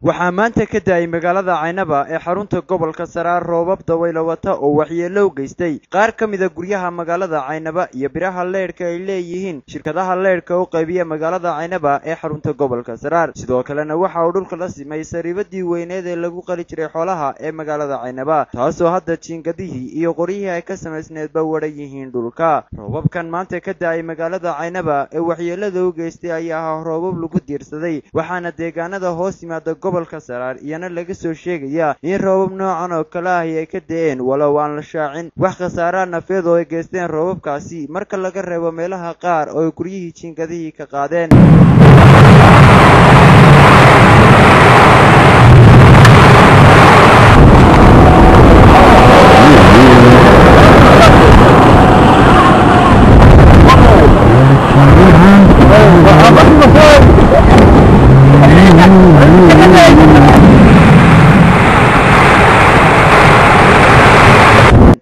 waxaa maanta ka daayay magaalada Caynaba ee xarunta gobolka Saraar roobab dabaylo wata oo waxyeello u geystay qaar ka mid ah guryaha magaalada Caynaba iyo biraha leerka ay leeyihiin shirkadaha leerka oo qaybiya magaalada Caynaba ee xarunta gobolka Saraar. sidoo kalena waxa uu dhulka la simay sariibadii weyneed ee lagu qali jiray xoolaha ee magaalada Caynaba, taasoo hadda jiingadihii iyo qoryihii ay ka samaysneedba wada yihiin dhulka. roobabkan maanta ka daayay magaalada Caynaba ee waxyeellada u geystay ayaa ah roobab lagu diirsaday, waxaana deegaanada hoos yimaada gobolka Saraar iyana laga soo sheegaya in roobab noocan oo kale ah ay ka da'een walow aan la shaacin wax khasaare nafeed oo ay geysteen roobabkaasi marka laga reebo meelaha qaar oo guryihii jiingadihii ka qaadeen.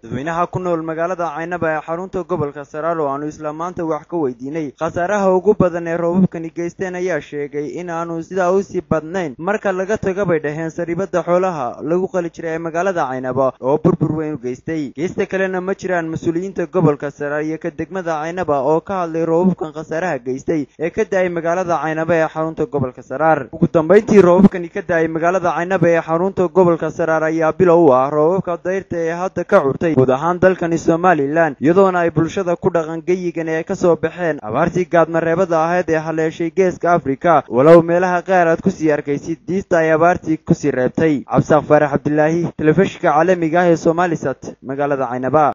dadweynaha ku nool magaalada Caynaba ee xarunta gobolka Saraar oo aanu isla maanta wax ka weydiinay khasaaraha ugu badan ee roobabkani geysteen ayaa sheegay in aanu sidaa u sii badnayn marka laga tago bay dhaheen sariibada xoolaha lagu qali jiray ee magaalada Caynaba oo burbur weyn u geystay. geesta kalena ma jiraan mas'uuliyiinta gobolka Saraar iyo ka degmada Caynaba oo ka hadlay roobabkan khasaaraha geystay ee ka daayay magaalada Caynaba ee xarunta gobolka Saraar. ugu dambeyntii roobabkani ka daayay magaalada Caynaba ee xarunta gobolka Saraar ayaa bilow u ah roobabka dayrta ee hadda ka curtay guud ahaan dalkani Somaliland, iyadoona ay bulshada ku dhaqan geyigan ay ka soo baxeen abaartii gaadmareebada ahayd ee haleeshay geeska Afrika, walow meelaha qaar aad ku sii arkaysid diista ay abaartii ku sii reebtay. Cabsaaq Faarax Cabdilaahi, telefishinka caalamiga ah ee Somalisat, magaalada Caynaba.